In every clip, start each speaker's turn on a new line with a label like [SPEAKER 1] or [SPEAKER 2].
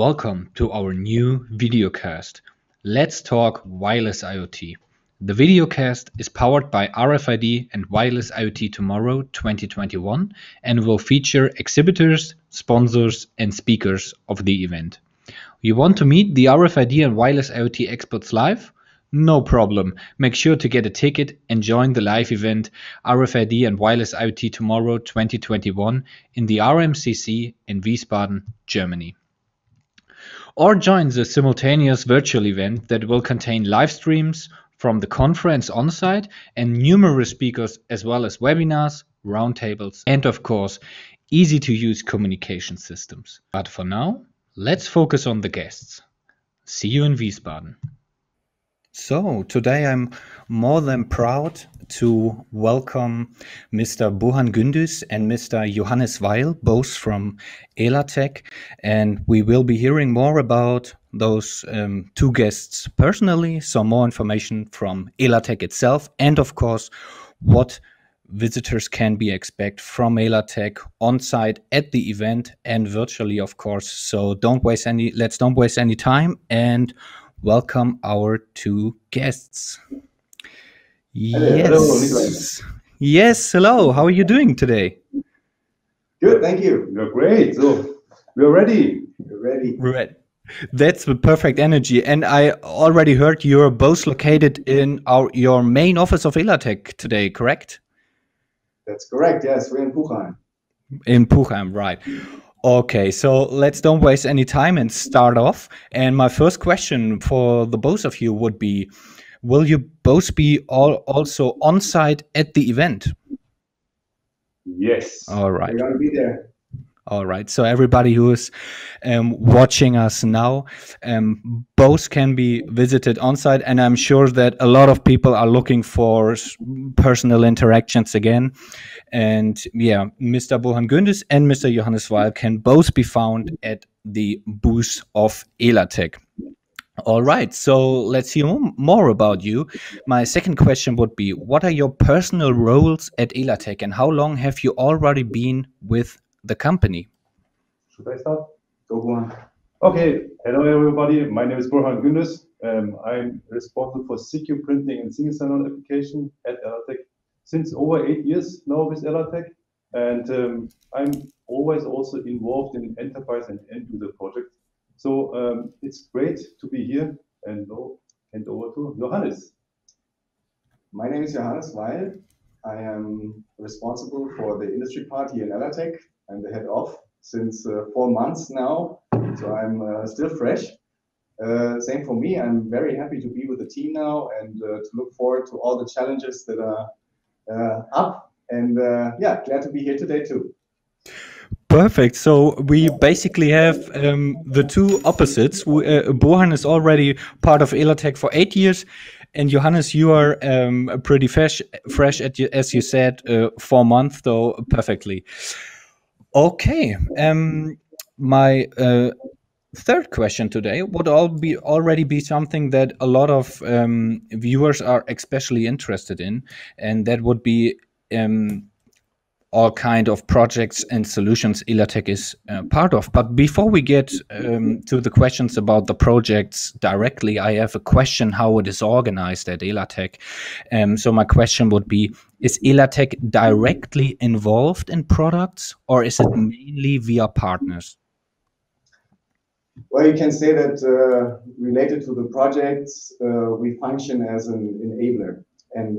[SPEAKER 1] Welcome to our new videocast. Let's talk wireless IoT. The videocast is powered by RFID and Wireless IoT Tomorrow 2021 and will feature exhibitors, sponsors, and speakers of the event. You want to meet the RFID and Wireless IoT experts live? No problem. Make sure to get a ticket and join the live event RFID and Wireless IoT Tomorrow 2021 in the RMCC in Wiesbaden, Germany. Or join the simultaneous virtual event that will contain live streams from the conference on-site and numerous speakers, as well as webinars, roundtables, and of course, easy-to-use communication systems. But for now, let's focus on the guests. See you in Wiesbaden. So today I'm more than proud to welcome Mr. Burhan Gündüz and Mr. Johannes Weil, both from Elatec, and we will be hearing more about those two guests personally, some more information from Elatec itself, and of course what visitors can be expect from Elatec on site at the event and virtually, of course. So let's don't waste any time and welcome our two guests. Yes, hello. How are you doing today?
[SPEAKER 2] Good, thank you. You're great. So we're ready.
[SPEAKER 1] Right. That's the perfect energy. And I already heard you're both located in your main office of Elatec today, correct?
[SPEAKER 2] That's correct. Yes, we're in Puchheim.
[SPEAKER 1] In Puchheim, right. Okay, so let's don't waste any time and start off. And my first question for the both of you would be, will you both be also on site at the event?
[SPEAKER 2] Yes.
[SPEAKER 1] All right.
[SPEAKER 2] We're going to be there.
[SPEAKER 1] All right. So everybody who is watching us now, both can be visited on site. And I'm sure that a lot of people are looking for personal interactions again. And yeah, Mr. Burhan Gündüz and Mr. Johannes Weil can both be found at the booth of Elatec. All right, so let's hear more about you. My second question would be, what are your personal roles at Elatec and how long have you already been with the company?
[SPEAKER 2] Should I start? Go on. Okay, hello everybody. My name is Burhan Gündüz. I'm responsible for secure printing and single sign-on application at Elatec since over 8 years now with Elatec, and I'm always also involved in enterprise and end-user projects. So it's great to be here, and now hand over to Johannes.
[SPEAKER 3] My name is Johannes Weil. I am responsible for the industry part here in Elatec. I'm the head of since 4 months now, so I'm still fresh. Same for me. I'm very happy to be with the team now and to look forward to all the challenges that are up. And yeah, glad to be here today too.
[SPEAKER 1] Perfect. So we basically have the two opposites. Burhan is already part of Elatec for 8 years, and Johannes, you are pretty fresh as you said, 4 months, though perfectly. Okay. My third question today would already be something that a lot of viewers are especially interested in, and that would be all kind of projects and solutions Elatec is part of. But before we get to the questions about the projects directly, I have a question how it is organized at Elatec. So my question would be, is Elatec directly involved in products or is it mainly via partners?
[SPEAKER 3] Well, you can say that related to the projects, we function as an enabler. And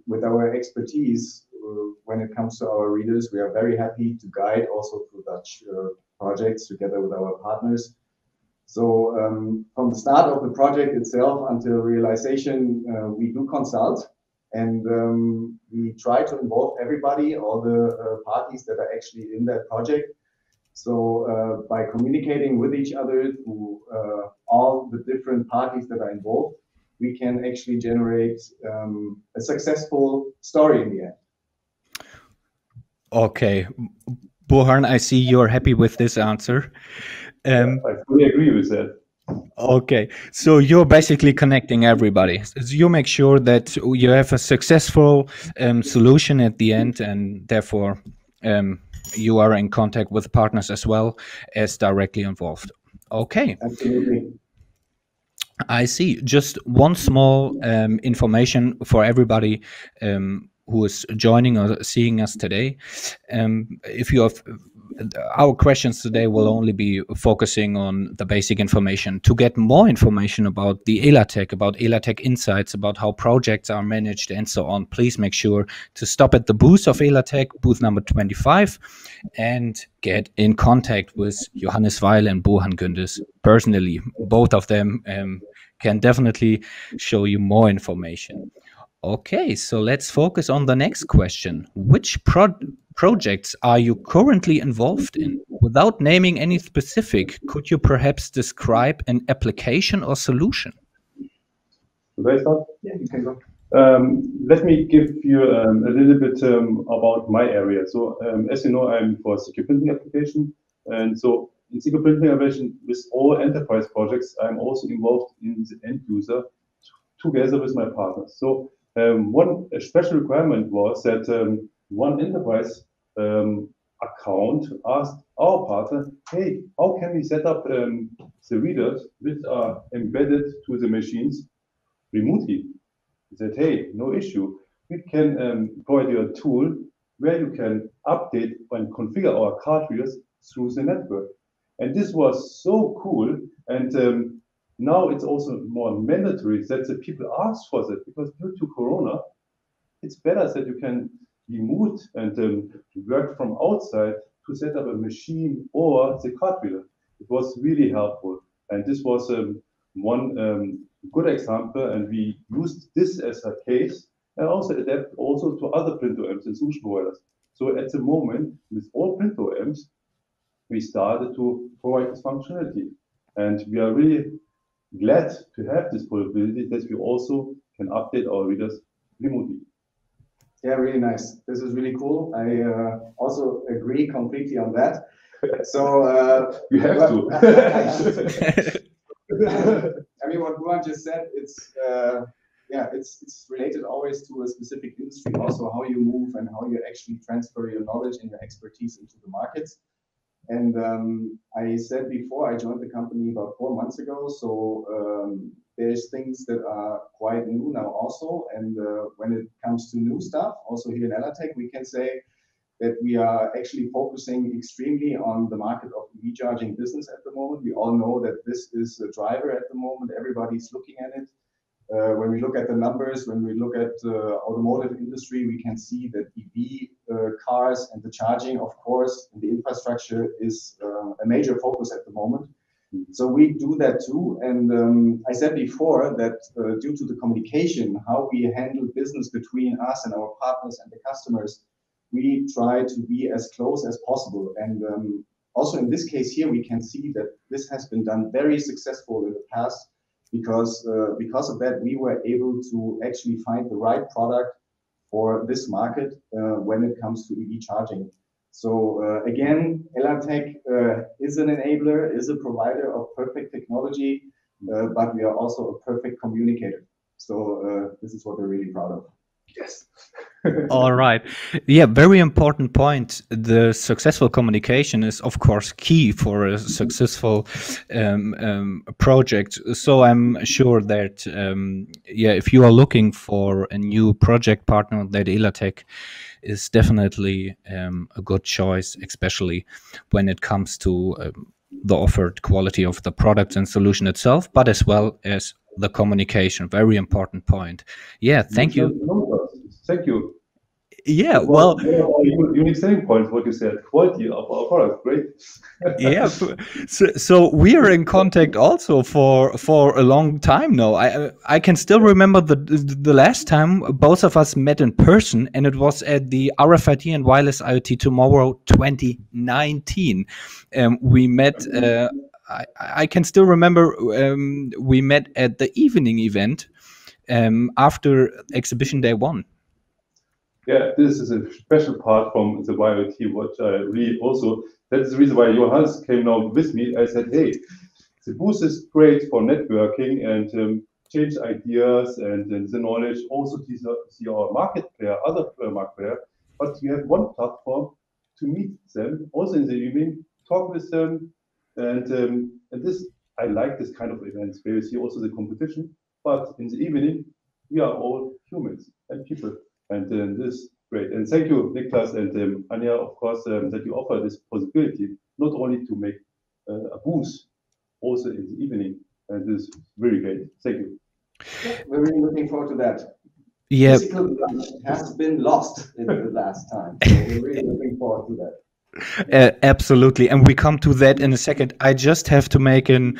[SPEAKER 3] with our expertise, when it comes to our readers, we are very happy to guide also through such projects together with our partners. So from the start of the project itself until realization, we do consult and we try to involve everybody, all the parties that are actually in that project. So by communicating with each other through all the different parties that are involved, we can actually generate a successful story in the end.
[SPEAKER 1] Okay, Burhan, I see you're happy with this answer.
[SPEAKER 2] I fully agree with that.
[SPEAKER 1] Okay, so you're basically connecting everybody. So you make sure that you have a successful solution at the end, and therefore you are in contact with partners as well as directly involved. Okay.
[SPEAKER 3] Absolutely.
[SPEAKER 1] I see. Just one small information for everybody who is joining or seeing us today. If you have our questions today will only be focusing on the basic information. To get more information about the Elatec, about Elatec insights, about how projects are managed and so on, please make sure to stop at the booth of Elatec, booth number 25, and get in contact with Johannes Weil and Burhan Gündüz personally. Both of them can definitely show you more information. Okay, so let's focus on the next question. Which projects are you currently involved in? Without naming any specific, could you perhaps describe an application or solution?
[SPEAKER 2] Should I start?
[SPEAKER 3] Yeah, you can go.
[SPEAKER 2] Let me give you a little bit about my area. So, as you know, I'm for secure printing application, and so in secure printing application with all enterprise projects, I'm also involved in the end user together with my partners. So, one special requirement was that one enterprise account asked our partner, "Hey, how can we set up the readers which are embedded to the machines remotely?" He said, "Hey, no issue. We can provide you a tool where you can update and configure our card readers through the network." And this was so cool. And now it's also more mandatory that the people ask for that, because due to Corona, it's better that you can remote and work from outside to set up a machine or the card reader. It was really helpful. And this was one good example, and we used this as a case and also adapt also to other print OEMs and solution providers. So at the moment, with all print OEMs, we started to provide this functionality. And we are really glad to have this possibility that we also can update our readers remotely.
[SPEAKER 3] Yeah, really nice. This is really cool. I also agree completely on that. So
[SPEAKER 2] you have to.
[SPEAKER 3] I mean, what Burhan just said, it's yeah, it's related always to a specific industry, also how you move and how you actually transfer your knowledge and your expertise into the markets. And I said before, I joined the company about 4 months ago, so there's things that are quite new now also. And when it comes to new stuff, also here in Elatec, we can say that we are actually focusing extremely on the market of EV charging business at the moment. We all know that this is a driver at the moment. Everybody's looking at it. When we look at the numbers, when we look at the automotive industry, we can see that EV cars and the charging, of course, and the infrastructure is a major focus at the moment. So we do that too. And I said before that due to the communication, how we handle business between us and our partners and the customers, we try to be as close as possible. And also in this case here, we can see that this has been done very successful in the past, because of that, we were able to actually find the right product for this market when it comes to EV charging. So again, Elatec is an enabler, is a provider of perfect technology, but we are also a perfect communicator. So this is what we're really proud of.
[SPEAKER 2] Yes.
[SPEAKER 1] All right. Yeah, very important point. The successful communication is, of course, key for a successful project. So I'm sure that, yeah, if you are looking for a new project partner, that Elatec is definitely a good choice, especially when it comes to the offered quality of the product and solution itself, but as well as the communication. Very important point. Yeah, thank you.
[SPEAKER 2] Thank you.
[SPEAKER 1] Yeah, well,
[SPEAKER 2] unique selling points, what you said, quality of our product, great.
[SPEAKER 1] Yeah, so we are in contact also for a long time now. I can still remember the last time both of us met in person, and it was at the RFID and Wireless IoT Tomorrow 2019. We met. I can still remember we met at the evening event after exhibition day 1.
[SPEAKER 2] Yeah, this is a special part from the IoT, which I really also, that's the reason why Johannes came now with me. I said, hey, the booth is great for networking and change ideas and the knowledge, also to see our market player, other market player, but you have one platform to meet them, also in the evening, talk with them, And this, I like this kind of events where you see also the competition, but in the evening, we are all humans and people. And this is great. And thank you, Niklas and Anja, of course, that you offer this possibility, not only to make a booth, also in the evening. And this is very great. Thank you.
[SPEAKER 3] We're really looking forward to that.
[SPEAKER 1] Yeah.
[SPEAKER 3] Physical lunch has been lost in the last time. So we're really looking forward to that.
[SPEAKER 1] Absolutely, and we come to that in a second. I just have to make a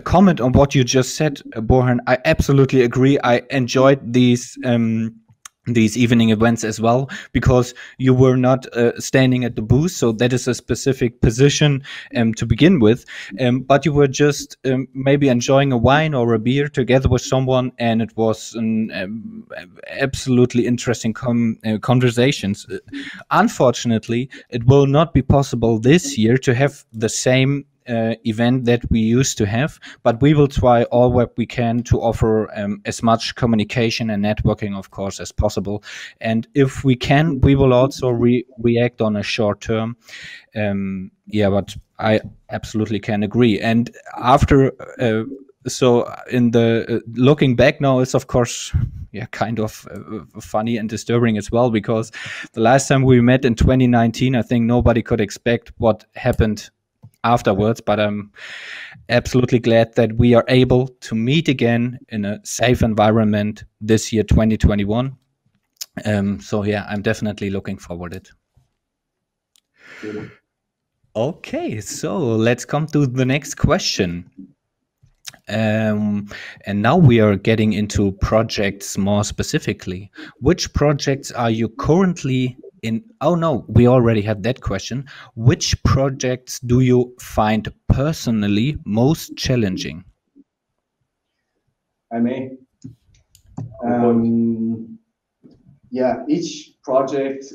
[SPEAKER 1] comment on what you just said, Burhan. I absolutely agree. I enjoyed these evening events as well, because you were not standing at the booth, so that is a specific position to begin with, but you were just maybe enjoying a wine or a beer together with someone, and it was an absolutely interesting conversations. Unfortunately, it will not be possible this year to have the same event that we used to have, but we will try all what we can to offer as much communication and networking, of course, as possible. And if we can, we will also react on a short term. Yeah, but I absolutely can agree. And after, so in the looking back now, is of course, yeah, kind of funny and disturbing as well, because the last time we met in 2019, I think nobody could expect what happened afterwards, but I'm absolutely glad that we are able to meet again in a safe environment this year, 2021. So yeah, I'm definitely looking forward to it.
[SPEAKER 3] Good.
[SPEAKER 1] Okay, so let's come to the next question. And now we are getting into projects more specifically. Which projects are you currently in? Oh no, we already had that question. Which projects do you find personally most challenging?
[SPEAKER 3] I may. Yeah, each project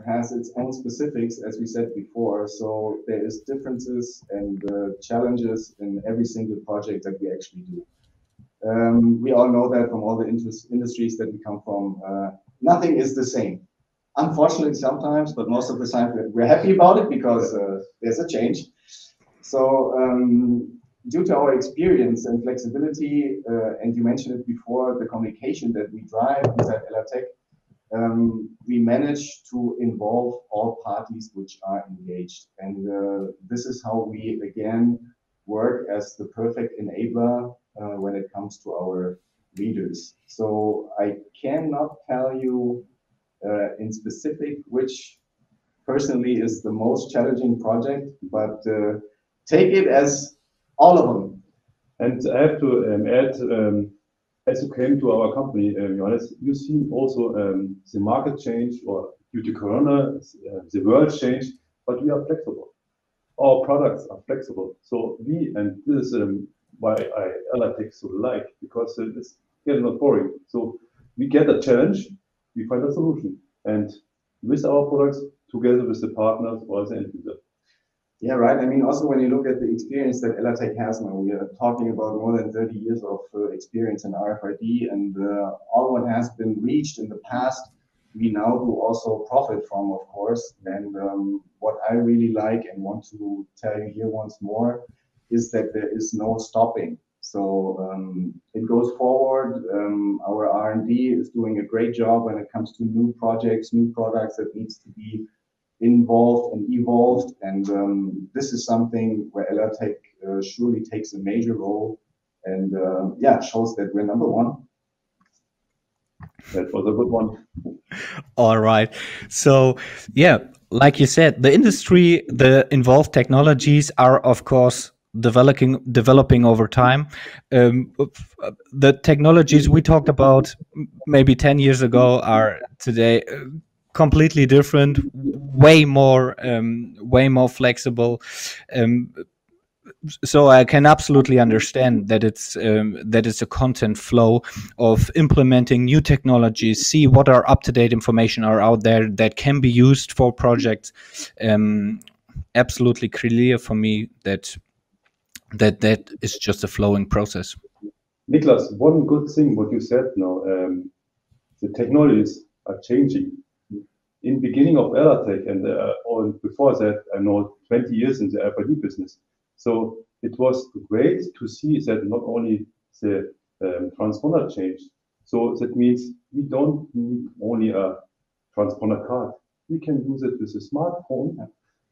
[SPEAKER 3] has its own specifics, as we said before. So there is differences and challenges in every single project that we actually do. We all know that from all the industries that we come from. Nothing is the same. Unfortunately, sometimes, but most of the time we're happy about it because there's a change. So due to our experience and flexibility, and you mentioned it before, the communication that we drive inside Elatec, we manage to involve all parties which are engaged. And this is how we, again, work as the perfect enabler when it comes to our leaders. So I cannot tell you in specific which personally is the most challenging project, but take it as all of them.
[SPEAKER 2] And I have to add, as you came to our company, Johannes, you see also the market change, or due to Corona, the world change, but we are flexible. Our products are flexible. So we, and this is why I Elatec so like, because it's getting not boring. So we get a challenge, we find a solution, and with our products, together with the partners or the end user.
[SPEAKER 3] Yeah, right. I mean, also when you look at the experience that Elatec has now, we are talking about more than 30 years of experience in RFID, and all what has been reached in the past, we now do also profit from, of course. And what I really like and want to tell you here once more is that there is no stopping. So it goes forward. Our R&D is doing a great job when it comes to new projects, new products that needs to be involved and evolved, and this is something where Elatec surely takes a major role, and yeah, shows that we're number one.
[SPEAKER 2] That was a good one.
[SPEAKER 1] All right. So yeah, like you said, the industry, the involved technologies are, of course, developing over time. The technologies we talked about maybe 10 years ago are today completely different, way more flexible. So I can absolutely understand that it's a content flow of implementing new technologies, see what are up-to-date information are out there that can be used for projects. Absolutely clear for me that is just a flowing process.
[SPEAKER 2] Niklas, one good thing what you said now, the technologies are changing. in beginning of Elatec and or before that, I know 20 years in the RFID business. So it was great to see that not only the transponder changed. So that means we don't need only a transponder card. We can use it with a smartphone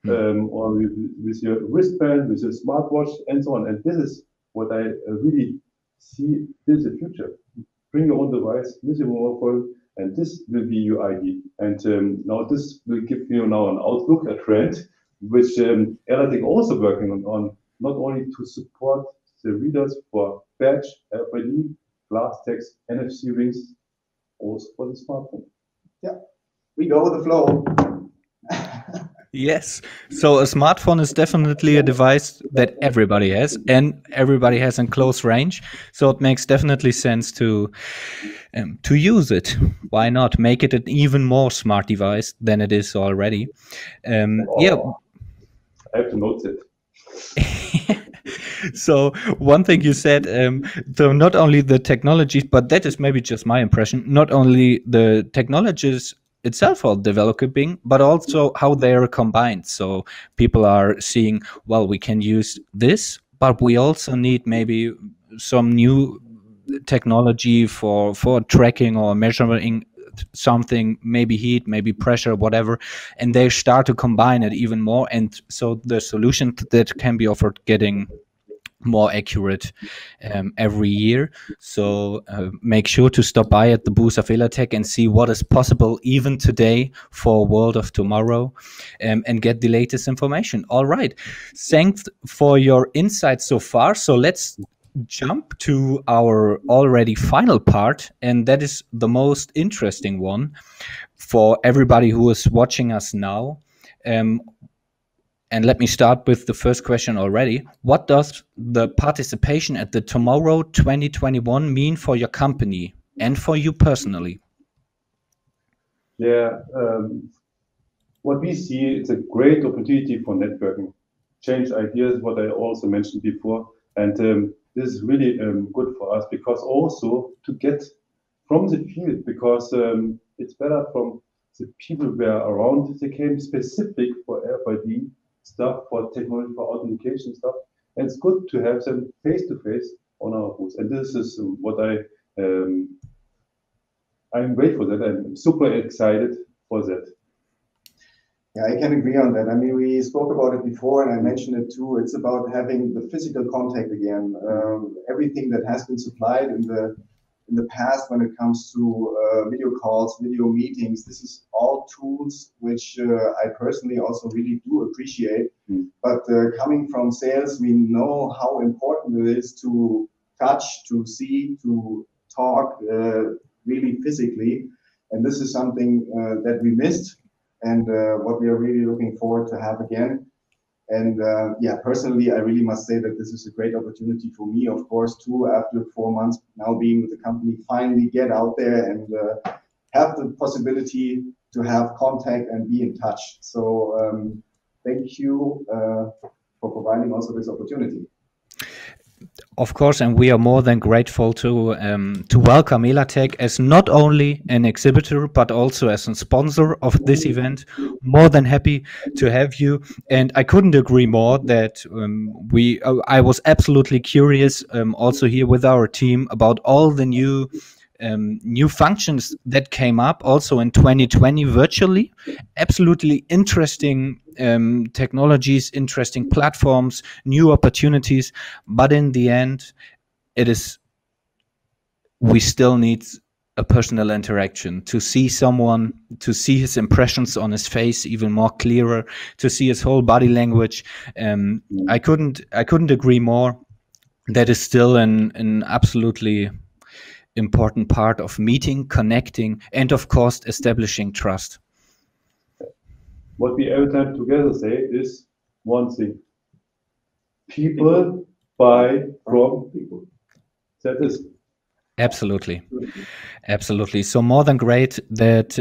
[SPEAKER 2] or with your wristband, with a smartwatch, and so on. And this is what I really see is the future. Bring your own device with your mobile phone, and this will be your ID. And now this will give you now an outlook, a trend, which Elatec also working on, not only to support the readers for badge, RFID, glass text, NFC rings, also for the smartphone.
[SPEAKER 3] Yeah, we go with the flow.
[SPEAKER 1] Yes. So a smartphone is definitely a device that everybody has, and everybody has in close range. So it makes definitely sense to use it. Why not make it an even more smart device than it is already? Yeah.
[SPEAKER 2] I have to note it.
[SPEAKER 1] So one thing you said, so not only the technologies, but that is maybe just my impression, not only the technologies itself are developing, but also how they are combined. So people are seeing, well, we can use this, but we also need maybe some new technology for tracking or measuring something, maybe heat, maybe pressure, whatever, and they start to combine it even more. And so the solution that can be offered getting more accurate every year. So make sure to stop by at the booth of Elatec and see what is possible even today for world of tomorrow, and get the latest information. All right. Thanks for your insights so far. So let's jump to our already final part, and that is the most interesting one for everybody who is watching us now. And let me start with the first question already. What does the participation at the Tomorrow 2021 mean for your company and for you personally?
[SPEAKER 2] Yeah, what we see, it's a great opportunity for networking, change ideas, what I also mentioned before. And this is really good for us because also to get from the field, because it's better from the people who are around. They came specific for RFID stuff, for technology, for authentication stuff. And it's good to have them face to face on our booth. And this is what I'm grateful that I'm super excited for that.
[SPEAKER 3] Yeah, I can agree on that. I mean, we spoke about it before, and I mentioned it too. It's about having the physical contact again. Everything that has been supplied in the past when it comes to video calls, video meetings, this is all tools which I personally also really do appreciate. But coming from sales, we know how important it is to touch, to see, to talk really physically. And this is something that we missed, and what we are really looking forward to have again. And yeah, personally, I really must say that this is a great opportunity for me, of course, too, after 4 months now being with the company, finally get out there and have the possibility to have contact and be in touch. So thank you for providing also this opportunity.
[SPEAKER 1] Of course, and we are more than grateful to welcome Elatec as not only an exhibitor but also as a sponsor of this event. More than happy to have you, and I couldn't agree more that I was absolutely curious also here with our team about all the new functions that came up also in 2020 virtually. Absolutely interesting technologies, interesting platforms, new opportunities. But in the end, we still need a personal interaction, to see someone, to see his impressions on his face even more clearer, to see his whole body language. I couldn't agree more. That is still an absolutely important part of meeting, connecting, and of course establishing trust.
[SPEAKER 2] What we every time together say is one thing: people buy from people. That is
[SPEAKER 1] absolutely. So more than great that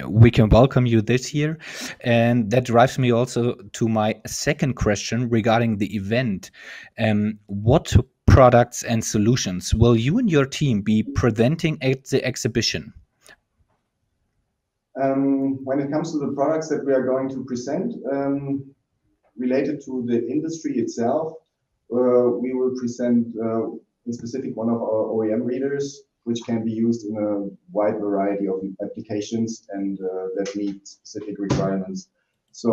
[SPEAKER 1] we can welcome you this year. And that drives me also to my second question regarding the event. What products and solutions will you and your team be presenting at the exhibition?
[SPEAKER 3] When it comes to the products that we are going to present, related to the industry itself, we will present in specific one of our OEM readers, which can be used in a wide variety of applications and that meet specific requirements. So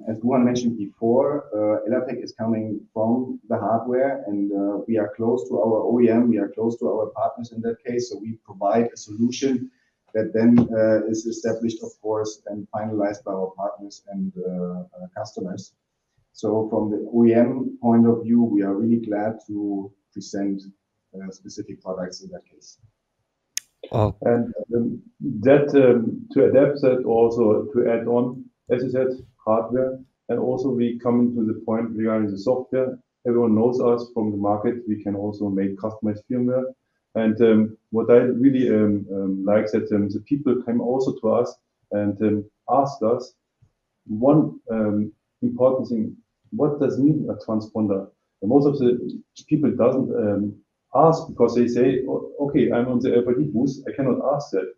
[SPEAKER 3] as Burhan mentioned before, Elatec is coming from the hardware, and we are close to our OEM, we are close to our partners in that case. So we provide a solution that then is established, of course, and finalized by our partners and customers. So from the OEM point of view, we are really glad to present specific products in that case.
[SPEAKER 2] Oh. And to adapt that, also to add on, as you said, hardware, and also we come into the point regarding the software. Everyone knows us from the market. We can also make customized firmware. And what I really like that the people came also to us and asked us one important thing: what does mean a transponder? And most of the people doesn't ask, because they say, oh, okay, I'm on the LPD booth, I cannot ask that.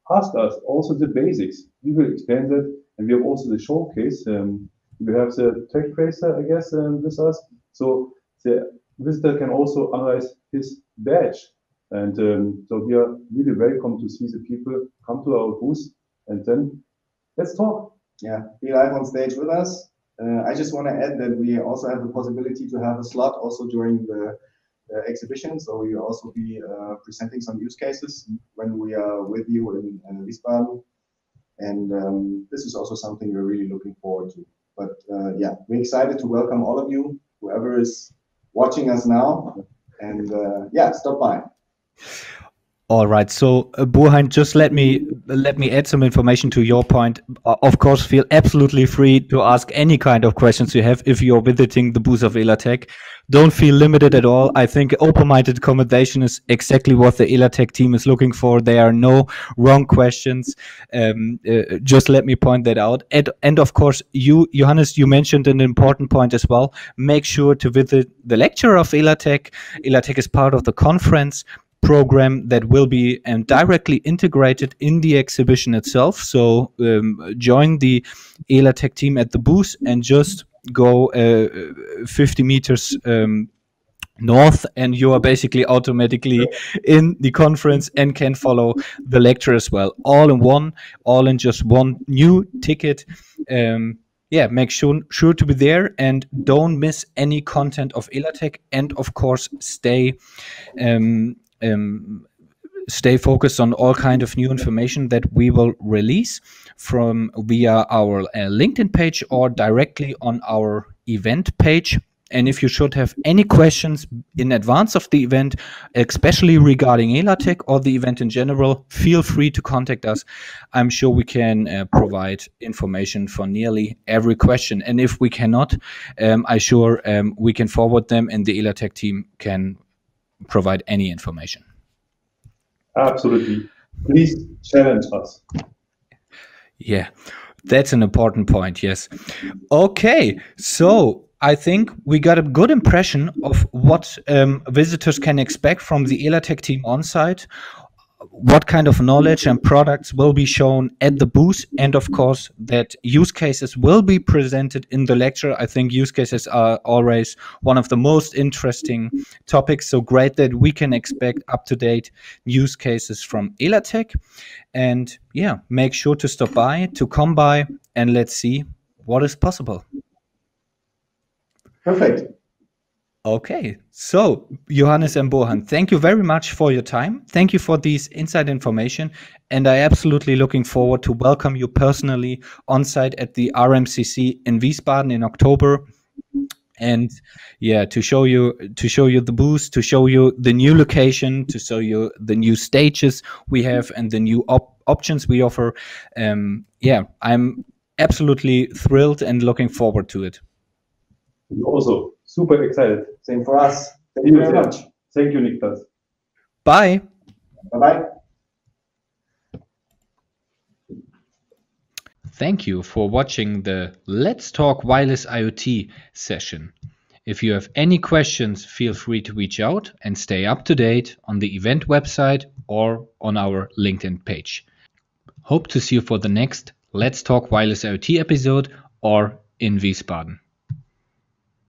[SPEAKER 2] Ask us also the basics. We will explain that, and we have also the showcase. We have the tech tracer, I guess, with us. So the visitor can also analyze his badge. And so we are really welcome to see the people come to our booth, and then let's talk.
[SPEAKER 3] Yeah, be live on stage with us. I just want to add that we also have the possibility to have a slot also during the exhibition. So we will also be presenting some use cases when we are with you in Wiesbaden. And this is also something we're really looking forward to. But yeah, we're excited to welcome all of you, whoever is watching us now. And yeah, stop by.
[SPEAKER 1] All right. So, Burhan, just let me add some information to your point. Of course, feel absolutely free to ask any kind of questions you have if you're visiting the booth of Elatec. Don't feel limited at all. I think open-minded accommodation is exactly what the Elatec team is looking for. There are no wrong questions. Just let me point that out. And of course, Johannes, you mentioned an important point as well. Make sure to visit the lecture of Elatec. Elatec is part of the conference program that will be directly integrated in the exhibition itself. So join the Elatec team at the booth and just go 50 meters north, and you are basically automatically in the conference and can follow the lecture as well. All in just one new ticket. Yeah, make sure to be there and don't miss any content of Elatec, and of course stay focused on all kind of new information that we will release from via our LinkedIn page or directly on our event page. And if you should have any questions in advance of the event, especially regarding Elatec or the event in general, feel free to contact us. I'm sure we can provide information for nearly every question. And if we cannot, I'm sure we can forward them, and the Elatec team can provide any information.
[SPEAKER 2] Absolutely. Please challenge us.
[SPEAKER 1] Yeah, that's an important point. Yes. Okay. So I think we got a good impression of what visitors can expect from the Elatec team on site, what kind of knowledge and products will be shown at the booth, and of course that use cases will be presented in the lecture. I think use cases are always one of the most interesting topics, so great that we can expect up-to-date use cases from Elatec. And yeah, make sure to stop by, to come by, and let's see what is possible.
[SPEAKER 3] Perfect.
[SPEAKER 1] Okay, so Johannes and Burhan, thank you very much for your time. Thank you for this inside information, and I absolutely looking forward to welcome you personally on site at the RMCC in Wiesbaden in October. And yeah, to show you the booth, to show you the new location, to show you the new stages we have and the new options we offer. Yeah, I'm absolutely thrilled and looking forward to it.
[SPEAKER 2] Also, super excited.
[SPEAKER 3] Same for us. Thank you very much.
[SPEAKER 2] Thank you, Niklas.
[SPEAKER 1] Bye.
[SPEAKER 3] Bye-bye.
[SPEAKER 1] Thank you for watching the Let's Talk Wireless IoT session. If you have any questions, feel free to reach out and stay up to date on the event website or on our LinkedIn page. Hope to see you for the next Let's Talk Wireless IoT episode or in Wiesbaden.